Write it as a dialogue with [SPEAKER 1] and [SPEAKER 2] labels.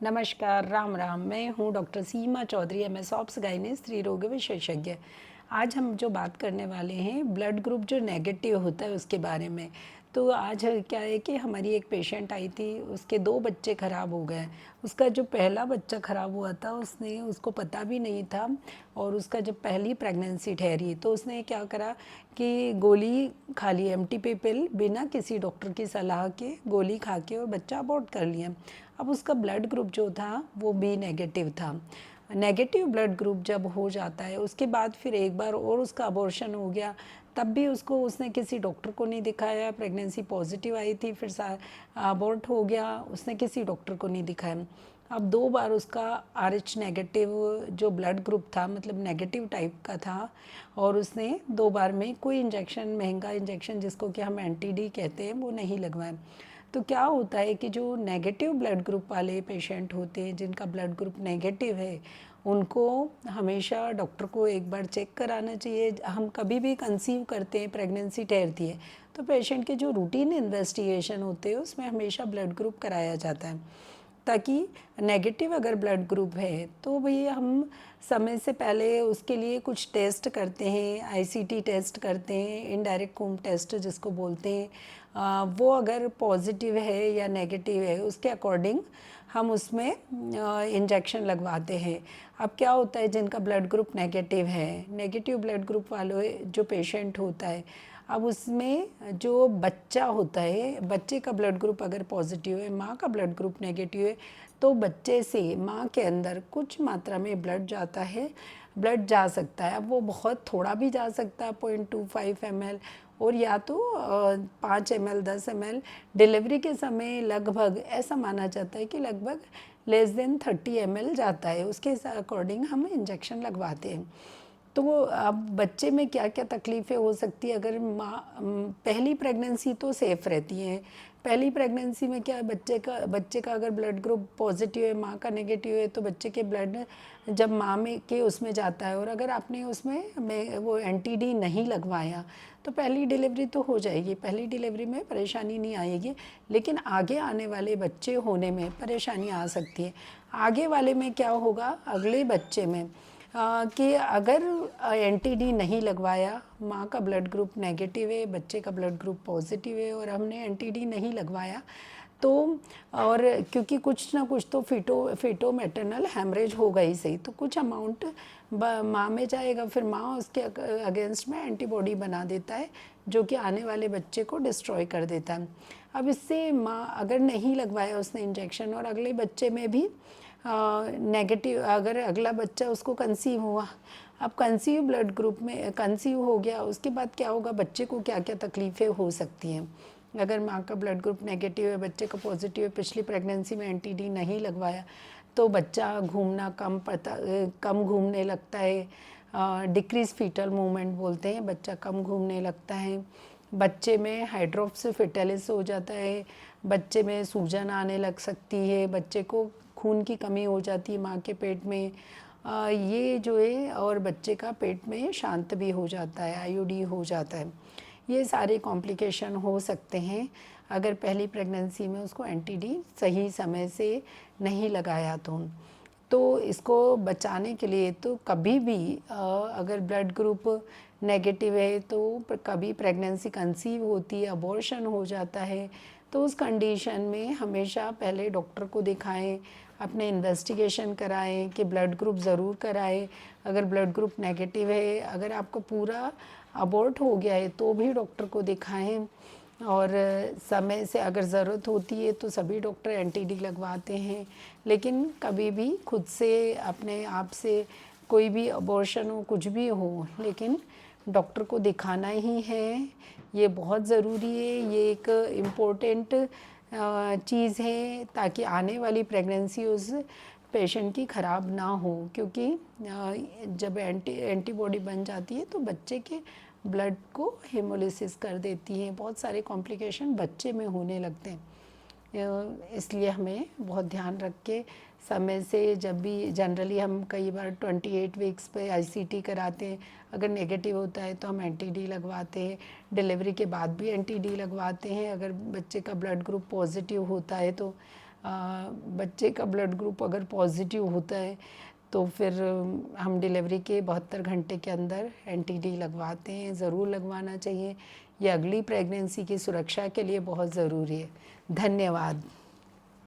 [SPEAKER 1] नमस्कार, राम राम। मैं हूँ डॉक्टर सीमा चौधरी, एमएस ऑब्स गायनी स्त्री रोग विशेषज्ञ। आज हम जो बात करने वाले हैं ब्लड ग्रुप जो नेगेटिव होता है उसके बारे में। तो आज क्या है कि हमारी एक पेशेंट आई थी, उसके 2 बच्चे ख़राब हो गए। उसका जो पहला बच्चा ख़राब हुआ था उसने उसको पता भी नहीं था, और उसका जब पहली प्रेगनेंसी ठहरी तो उसने क्या करा कि गोली खा ली, एमटीपी पिल, बिना किसी डॉक्टर की सलाह के गोली खा के और बच्चा अबॉर्ट कर लिया। अब उसका ब्लड ग्रुप जो था वो बी नेगेटिव था। नेगेटिव ब्लड ग्रुप जब हो जाता है उसके बाद फिर एक बार और उसका अबॉर्शन हो गया, तब भी उसको उसने किसी डॉक्टर को नहीं दिखाया। प्रेगनेंसी पॉजिटिव आई थी, फिर अबॉर्ट हो गया, उसने किसी डॉक्टर को नहीं दिखाया। अब 2 बार उसका RH नेगेटिव जो ब्लड ग्रुप था, मतलब नेगेटिव टाइप का था, और उसने 2 बार में कोई इंजेक्शन, महंगा इंजेक्शन जिसको कि हम एंटी-डी कहते हैं, वो नहीं लगवाया। तो क्या होता है कि जो नेगेटिव ब्लड ग्रुप वाले पेशेंट होते हैं, जिनका ब्लड ग्रुप नेगेटिव है, उनको हमेशा डॉक्टर को एक बार चेक कराना चाहिए। हम कभी भी कंसीव करते हैं, प्रेगनेंसी ठहरती है, तो पेशेंट के जो रूटीन इन्वेस्टिगेशन होते हैं उसमें हमेशा ब्लड ग्रुप कराया जाता है, ताकि नेगेटिव अगर ब्लड ग्रुप है तो भई हम समय से पहले उसके लिए कुछ टेस्ट करते हैं, आईसीटी टेस्ट करते हैं, इनडायरेक्ट कूम टेस्ट जिसको बोलते हैं। वो अगर पॉजिटिव है या नेगेटिव है उसके अकॉर्डिंग हम उसमें इंजेक्शन लगवाते हैं। अब क्या होता है, जिनका ब्लड ग्रुप नेगेटिव है, नेगेटिव ब्लड ग्रुप वाले जो पेशेंट होता है, अब उसमें जो बच्चा होता है, बच्चे का ब्लड ग्रुप अगर पॉजिटिव है, माँ का ब्लड ग्रुप नेगेटिव है, तो बच्चे से माँ के अंदर कुछ मात्रा में ब्लड जाता है, ब्लड जा सकता है। अब वो बहुत थोड़ा भी जा सकता है, 0.25 ml, और या तो 5 ml, 10 ml। डिलीवरी के समय लगभग ऐसा माना जाता है कि लगभग लेस देन 30 ml जाता है, उसके अकॉर्डिंग हम इंजेक्शन लगवाते हैं। तो वो अब बच्चे में क्या क्या तकलीफ़ें हो सकती है, अगर पहली प्रेगनेंसी तो सेफ़ रहती है। पहली प्रेगनेंसी में क्या है, बच्चे का अगर ब्लड ग्रुप पॉजिटिव है, माँ का नेगेटिव है, तो बच्चे के ब्लड जब माँ में के उसमें जाता है, और अगर आपने उसमें वो एंटी-डी नहीं लगवाया तो पहली डिलीवरी तो हो जाएगी, पहली डिलीवरी में परेशानी नहीं आएगी, लेकिन आगे आने वाले बच्चे होने में परेशानी आ सकती है। आगे वाले में क्या होगा, अगले बच्चे में कि अगर एंटी-डी नहीं लगवाया, माँ का ब्लड ग्रुप नेगेटिव है, बच्चे का ब्लड ग्रुप पॉजिटिव है, और हमने एंटी-डी नहीं लगवाया, तो और क्योंकि कुछ ना कुछ तो फीटो मैटरनल हैमरेज होगा ही सही, तो कुछ अमाउंट माँ में जाएगा, फिर माँ उसके अगेंस्ट में एंटीबॉडी बना देता है, जो कि आने वाले बच्चे को डिस्ट्रॉय कर देता है। अब इससे माँ अगर नहीं लगवाया उसने इंजेक्शन, और अगले बच्चे में भी नेगेटिव, अगर अगला बच्चा उसको कंसीव हुआ, अब कंसीव ब्लड ग्रुप में कंसीव हो गया, उसके बाद क्या होगा, बच्चे को क्या क्या तकलीफ़ें हो सकती हैं। अगर माँ का ब्लड ग्रुप नेगेटिव है, बच्चे का पॉजिटिव है, पिछली प्रेगनेंसी में एंटी-डी नहीं लगवाया, तो बच्चा घूमना कम घूमने लगता है, डिक्रीज फीटल मूवमेंट बोलते हैं, बच्चा कम घूमने लगता है, बच्चे में हाइड्रोप्स फिटेलिस हो जाता है, बच्चे में सूजन आने लग सकती है, बच्चे को खून की कमी हो जाती है माँ के पेट में, ये जो है, और बच्चे का पेट में शांत भी हो जाता है, आईयूडी हो जाता है। ये सारे कॉम्प्लिकेशन हो सकते हैं अगर पहली प्रेगनेंसी में उसको एंटी-डी सही समय से नहीं लगाया तो इसको बचाने के लिए तो कभी भी अगर ब्लड ग्रुप नेगेटिव है, तो कभी प्रेगनेंसी कंसीव होती है, अबॉर्शन हो जाता है, तो उस कंडीशन में हमेशा पहले डॉक्टर को दिखाएं, अपने इन्वेस्टिगेशन कराएं कि ब्लड ग्रुप ज़रूर कराएं। अगर ब्लड ग्रुप नेगेटिव है, अगर आपको पूरा अबॉर्ट हो गया है, तो भी डॉक्टर को दिखाएं, और समय से अगर ज़रूरत होती है तो सभी डॉक्टर एंटी-डी लगवाते हैं, लेकिन कभी भी खुद से अपने आप से कोई भी अबॉर्शन हो, कुछ भी हो, लेकिन डॉक्टर को दिखाना ही है, ये बहुत ज़रूरी है, ये एक इम्पोर्टेंट चीज़ है, ताकि आने वाली प्रेगनेंसी उस पेशेंट की ख़राब ना हो, क्योंकि जब एंटीबॉडी बन जाती है तो बच्चे के ब्लड को हेमोलिसिस कर देती हैं, बहुत सारे कॉम्प्लिकेशन बच्चे में होने लगते हैं। इसलिए हमें बहुत ध्यान रख के समय से, जब भी जनरली हम कई बार 28 वीक्स पे आईसीटी कराते हैं, अगर नेगेटिव होता है तो हम एंटी-डी लगवाते हैं, डिलीवरी के बाद भी एंटी-डी लगवाते हैं, अगर बच्चे का ब्लड ग्रुप पॉजिटिव होता है तो बच्चे का ब्लड ग्रुप अगर पॉजिटिव होता है तो फिर हम डिलीवरी के 72 घंटे के अंदर एंटी-डी लगवाते हैं, ज़रूर लगवाना चाहिए। ये अगली प्रेगनेंसी की सुरक्षा के लिए बहुत ज़रूरी है। धन्यवाद।